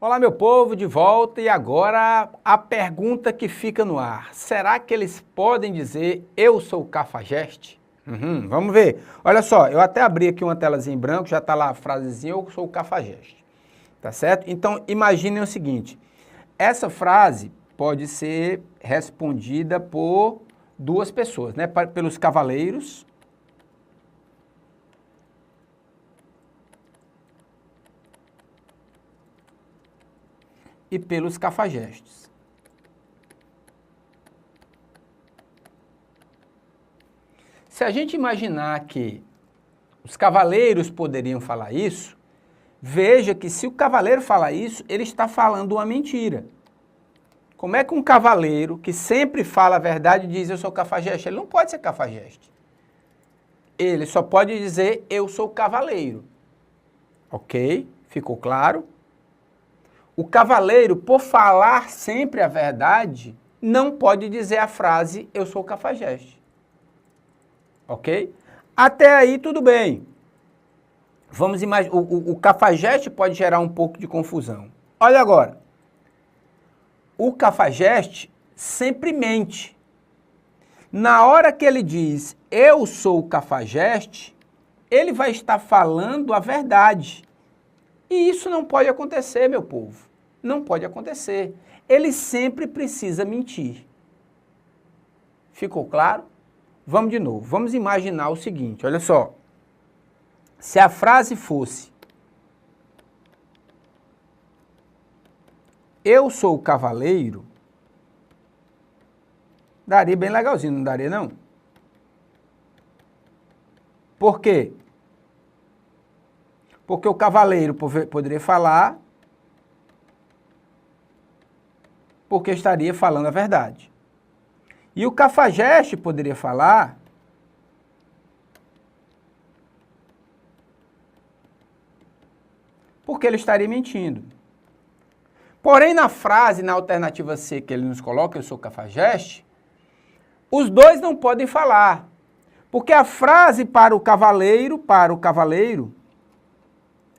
Olá, meu povo, de volta e agora a pergunta que fica no ar. Será que eles podem dizer eu sou cafajeste? Vamos ver. Olha só, eu até abri aqui uma telazinha em branco, já está lá a frasezinha eu sou cafajeste, tá certo? Então imaginem o seguinte, essa frase pode ser respondida por duas pessoas, né? Pelos cavaleiros e pelos cafajestes. Se a gente imaginar que os cavaleiros poderiam falar isso, veja que se o cavaleiro fala isso, ele está falando uma mentira. Como é que um cavaleiro que sempre fala a verdade diz eu sou cafajeste? Ele não pode ser cafajeste. Ele só pode dizer eu sou cavaleiro. Ok? Ficou claro? O cavaleiro, por falar sempre a verdade, não pode dizer a frase eu sou cafajeste. Ok? Até aí tudo bem. Vamos imaginar, o cafajeste pode gerar um pouco de confusão. Olha agora. O cafajeste sempre mente. Na hora que ele diz eu sou cafajeste, ele vai estar falando a verdade. E isso não pode acontecer, meu povo. Não pode acontecer. Ele sempre precisa mentir. Ficou claro? Vamos de novo. Vamos imaginar o seguinte, olha só. Se a frase fosse eu sou o cavaleiro, daria bem legalzinho, não daria não? Por quê? Porque o cavaleiro poderia falar porque estaria falando a verdade. E o cafajeste poderia falar porque ele estaria mentindo. Porém, na frase, na alternativa C que ele nos coloca, eu sou cafajeste, os dois não podem falar. Porque a frase para o cavaleiro,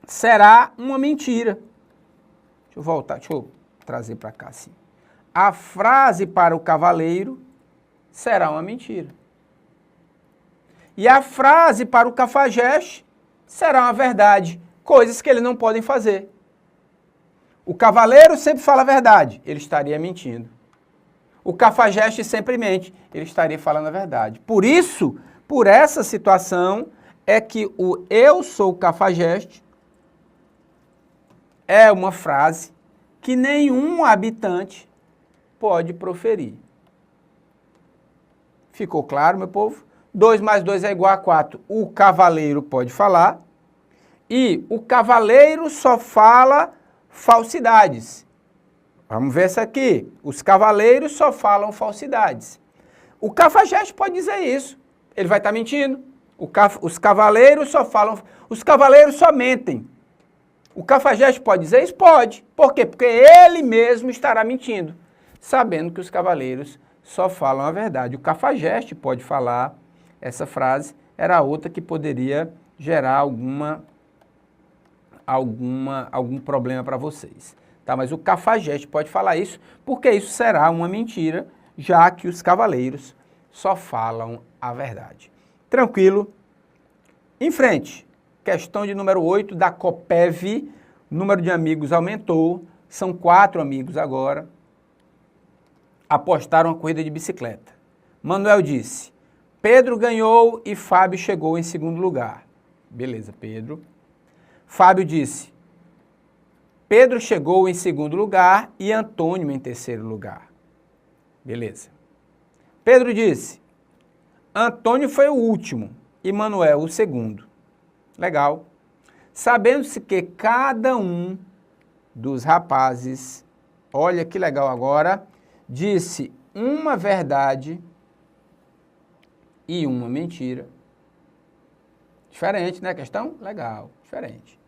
será uma mentira. Deixa eu voltar, deixa eu trazer para cá assim. A frase para o cavaleiro será uma mentira. E a frase para o cafajeste será uma verdade, coisas que eles não podem fazer. O cavaleiro sempre fala a verdade, ele estaria mentindo. O cafajeste sempre mente, ele estaria falando a verdade. Por isso, por essa situação, é que o eu sou cafajeste é uma frase que nenhum habitante pode proferir. Ficou claro, meu povo? 2 mais 2 é igual a 4. O cavaleiro pode falar e o cavaleiro só fala falsidades. Vamos ver isso aqui. Os cavaleiros só falam falsidades. O cafajeste pode dizer isso. Ele vai estar mentindo. Os cavaleiros só falam... Os cavaleiros só mentem. O cafajeste pode dizer isso? Pode. Por quê? Porque ele mesmo estará mentindo, sabendo que os cavaleiros só falam a verdade. O cafajeste pode falar essa frase, era outra que poderia gerar algum problema para vocês. Tá? Mas o cafajeste pode falar isso, porque isso será uma mentira, já que os cavaleiros só falam a verdade. Tranquilo? Em frente, questão de número 8 da Coppev, o número de amigos aumentou, são 4 amigos agora, apostaram uma corrida de bicicleta. Manuel disse, Pedro ganhou e Fábio chegou em segundo lugar. Beleza, Pedro. Fábio disse, Pedro chegou em segundo lugar e Antônio em terceiro lugar. Beleza. Pedro disse, Antônio foi o último e Manuel o segundo. Legal. Sabendo-se que cada um dos rapazes, olha que legal agora, disse uma verdade e uma mentira. Diferente, né, a questão? Legal, diferente.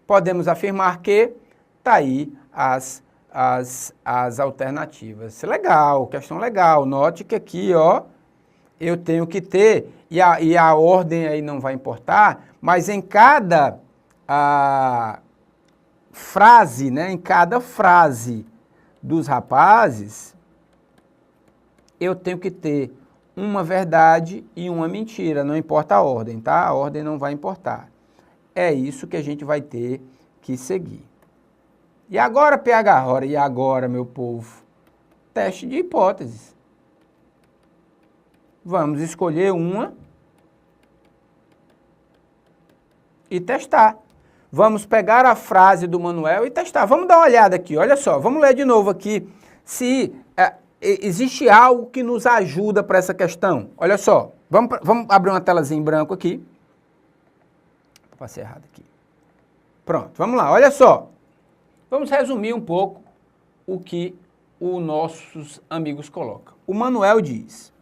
Podemos afirmar que tá aí as alternativas. Legal, questão legal. Note que aqui, ó, eu tenho que ter, e a ordem aí não vai importar, mas em cada frase, né, em cada frase dos rapazes, eu tenho que ter uma verdade e uma mentira, não importa a ordem, tá? A ordem não vai importar. É isso que a gente vai ter que seguir. E agora, PH? Ora, e agora, meu povo? Teste de hipóteses. Vamos escolher uma e testar. Vamos pegar a frase do Manuel e testar. Vamos dar uma olhada aqui, olha só. Vamos ler de novo aqui se existe algo que nos ajuda para essa questão. Olha só, vamos abrir uma telazinha em branco aqui. Passei errado aqui. Pronto, vamos lá, olha só. Vamos resumir um pouco o que os nossos amigos colocam. O Manuel diz: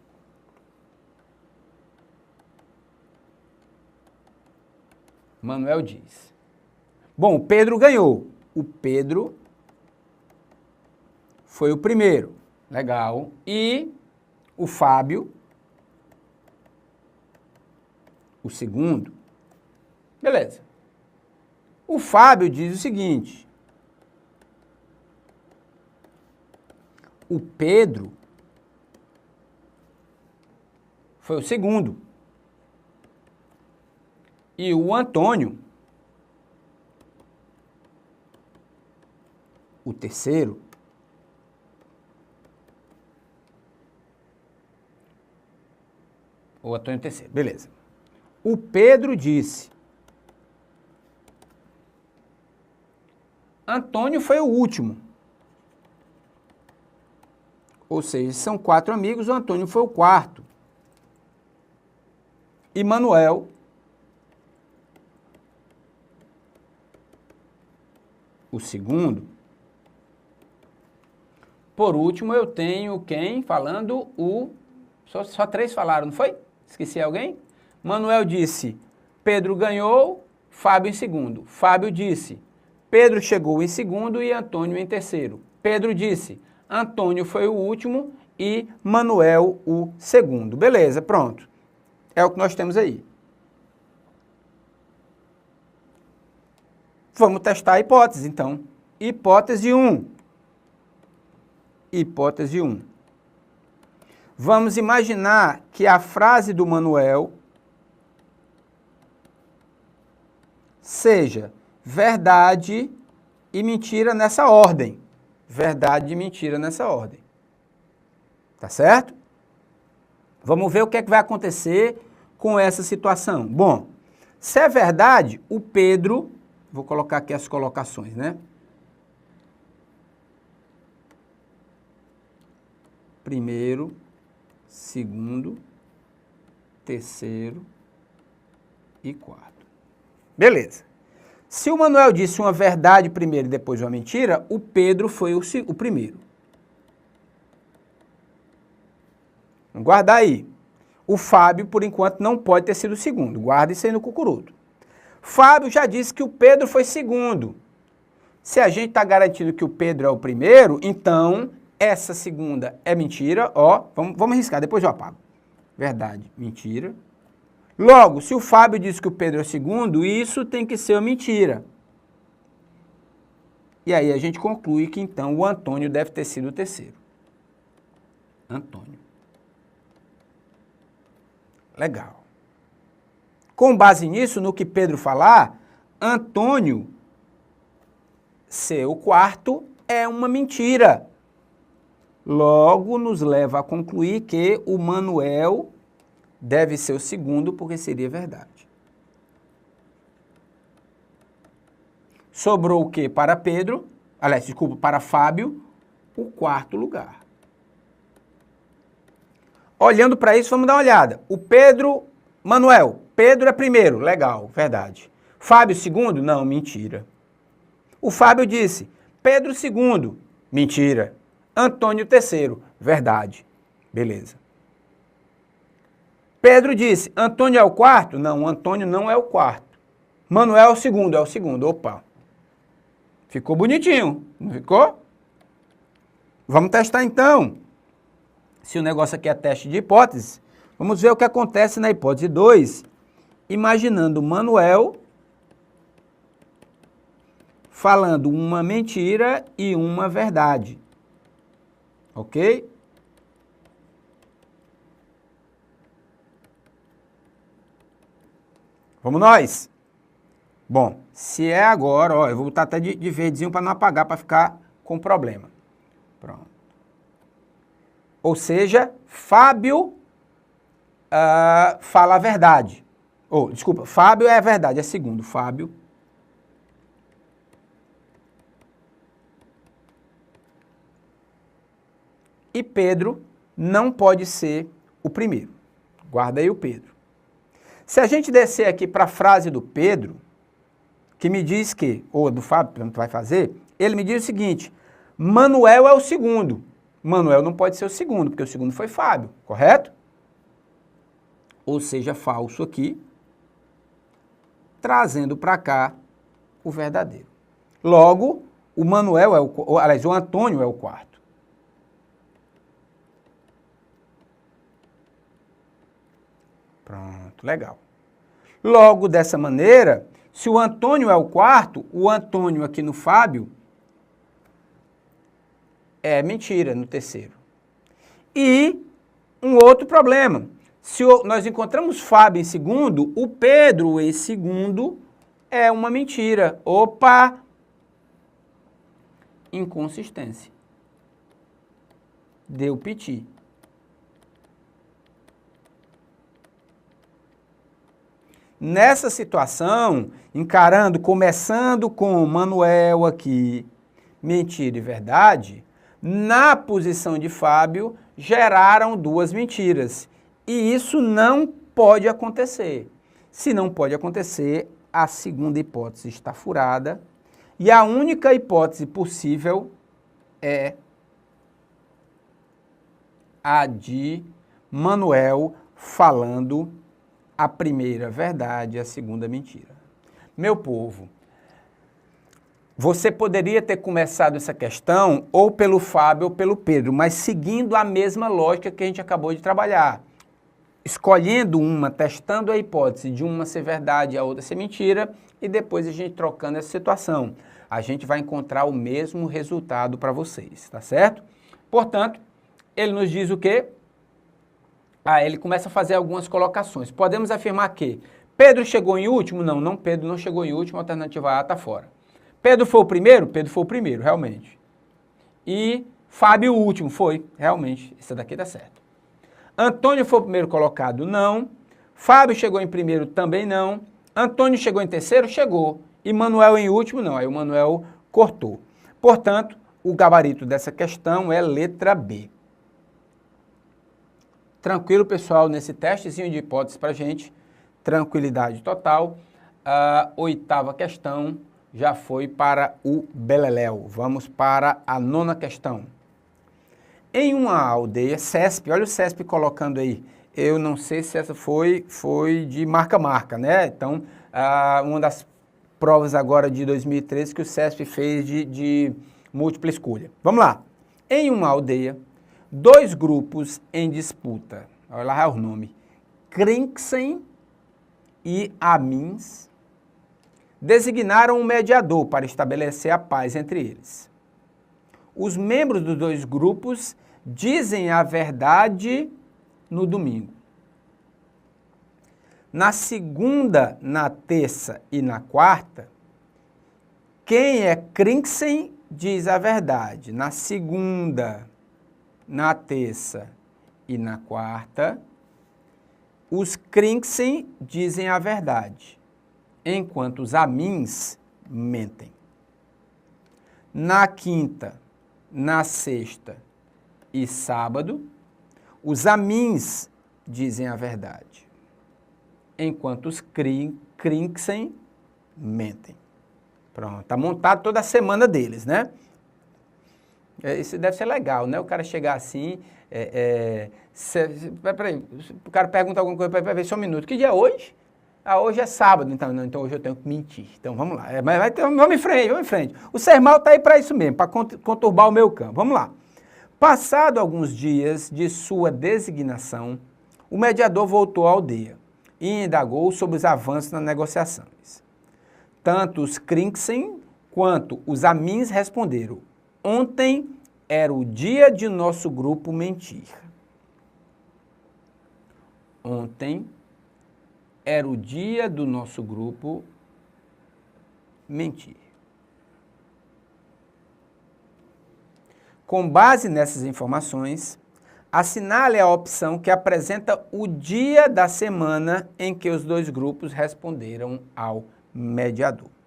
bom, o Pedro ganhou. O Pedro foi o primeiro. Legal. E o Fábio, o segundo. Beleza. O Fábio diz o seguinte: o Pedro foi o segundo. E o Antônio, o terceiro. O Antônio terceiro, beleza. O Pedro disse: Antônio foi o último. Ou seja, são 4 amigos, o Antônio foi o quarto. E Manuel, o segundo. Por último, eu tenho quem falando o... Só 3 falaram, não foi? Esqueci alguém? Manuel disse: Pedro ganhou, Fábio em segundo. Fábio disse: Pedro chegou em segundo e Antônio em terceiro. Pedro disse: Antônio foi o último e Manuel o segundo. Beleza, pronto. É o que nós temos aí. Vamos testar a hipótese, então. Hipótese 1. Hipótese 1. Vamos imaginar que a frase do Manuel seja verdade e mentira nessa ordem. Verdade e mentira nessa ordem. Tá certo? Vamos ver o que é que vai acontecer com essa situação. Bom, se é verdade, o Pedro... Vou colocar aqui as colocações, né? Primeiro, segundo, terceiro e quarto. Beleza. Se o Manuel disse uma verdade primeiro e depois uma mentira, o Pedro foi o primeiro. Vamos guardar aí. O Fábio, por enquanto, não pode ter sido o segundo. Guarda isso aí no cucuruto. Fábio já disse que o Pedro foi segundo. Se a gente está garantindo que o Pedro é o primeiro, então essa segunda é mentira. Ó, vamos arriscar, depois eu apago. Verdade, mentira. Logo, se o Fábio disse que o Pedro é o segundo, isso tem que ser uma mentira. E aí a gente conclui que então o Antônio deve ter sido o terceiro. Antônio. Legal. Com base nisso, no que Pedro falar, Antônio ser o quarto é uma mentira. Logo, nos leva a concluir que o Manuel deve ser o segundo, porque seria verdade. Sobrou o quê para Pedro? Aliás, desculpa, para Fábio, o quarto lugar. Olhando para isso, vamos dar uma olhada. O Pedro, Manuel, Pedro é primeiro, legal, verdade. Fábio segundo? Não, mentira. O Fábio disse, Pedro segundo, mentira. Antônio terceiro, verdade, beleza. Pedro disse, Antônio é o quarto? Não, Antônio não é o quarto. Manuel é o segundo, opa. Ficou bonitinho, não ficou? Vamos testar então. Se o negócio aqui é teste de hipótese, vamos ver o que acontece na hipótese 2, imaginando Manuel, falando uma mentira e uma verdade. Ok? Vamos nós? Bom, se é agora, ó, eu vou botar até de verdezinho para não apagar, para ficar com problema. Pronto. Ou seja, Fábio fala a verdade. Desculpa, Fábio é a verdade, é segundo. Fábio e Pedro não pode ser o primeiro. Guarda aí o Pedro. Se a gente descer aqui para a frase do Pedro, que me diz que, ou do Fábio, que vai fazer, ele me diz o seguinte: Manuel é o segundo. Manuel não pode ser o segundo, porque o segundo foi Fábio, correto? Ou seja, falso aqui, trazendo para cá o verdadeiro. Logo, o Manuel o Antônio é o quarto. Pronto, legal. Logo, dessa maneira, se o Antônio é o quarto, o Antônio aqui no Fábio é mentira no terceiro. E um outro problema. Se nós encontramos Fábio em segundo, o Pedro em segundo é uma mentira. Opa! Inconsistência. Deu piti. Nessa situação, começando com Manuel aqui, mentira e verdade, na posição de Fábio, geraram duas mentiras. E isso não pode acontecer. Se não pode acontecer, a segunda hipótese está furada e a única hipótese possível é a de Manuel falando a primeira verdade e a segunda mentira. Meu povo, você poderia ter começado essa questão ou pelo Fábio ou pelo Pedro, mas seguindo a mesma lógica que a gente acabou de trabalhar. Escolhendo uma, testando a hipótese de uma ser verdade e a outra ser mentira, e depois a gente trocando essa situação. A gente vai encontrar o mesmo resultado para vocês, tá certo? Portanto, ele nos diz o quê? Ele começa a fazer algumas colocações. Podemos afirmar que Pedro chegou em último? Não, Pedro não chegou em último, a alternativa A está fora. Pedro foi o primeiro? Pedro foi o primeiro, realmente. E Fábio o último? Foi, realmente. Isso daqui dá certo. Antônio foi o primeiro colocado? Não. Fábio chegou em primeiro? Também não. Antônio chegou em terceiro? Chegou. E Manuel em último? Não. Aí o Manuel cortou. Portanto, o gabarito dessa questão é letra B. Tranquilo, pessoal, nesse testezinho de hipótese para a gente. Tranquilidade total. A oitava questão já foi para o beleléu. Vamos para a nona questão. Em uma aldeia, CESP, olha o CESP colocando aí. Eu não sei se essa foi de marca-marca, né? Então, uma das provas agora de 2013 que o CESP fez de múltipla escolha. Vamos lá. Em uma aldeia, dois grupos em disputa. Olha lá é o nome. Crinksen e Amins designaram um mediador para estabelecer a paz entre eles. Os membros dos dois grupos dizem a verdade no domingo. Na segunda, na terça e na quarta, quem é Crinksen diz a verdade. Na segunda, na terça e na quarta, os Crinksen dizem a verdade, enquanto os Amins mentem. Na quinta, na sexta e sábado, os Amins dizem a verdade, enquanto os Crinksen mentem. Pronto, está montado toda a semana deles, né? Isso deve ser legal, né? O cara chegar assim, peraí, o cara pergunta alguma coisa, vai ver só um minuto, que dia é hoje? Hoje é sábado, então hoje eu tenho que mentir. Então vamos lá, mas vamos em frente. O Sermal está aí para isso mesmo, para conturbar o meu campo. Vamos lá. Passado alguns dias de sua designação, o mediador voltou à aldeia e indagou sobre os avanços nas negociações. Tanto os Crinksen quanto os amins responderam: ontem era o dia de nosso grupo mentir. Ontem era o dia do nosso grupo mentir. Com base nessas informações, assinale a opção que apresenta o dia da semana em que os dois grupos responderam ao mediador.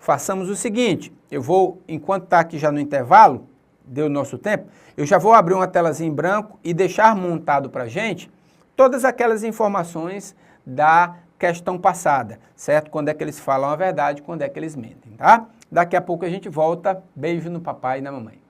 Façamos o seguinte, eu vou, enquanto está aqui já no intervalo, deu o nosso tempo, eu já vou abrir uma telazinha em branco e deixar montado para a gente todas aquelas informações da questão passada, certo? Quando é que eles falam a verdade, quando é que eles mentem, tá? Daqui a pouco a gente volta. Beijo no papai e na mamãe.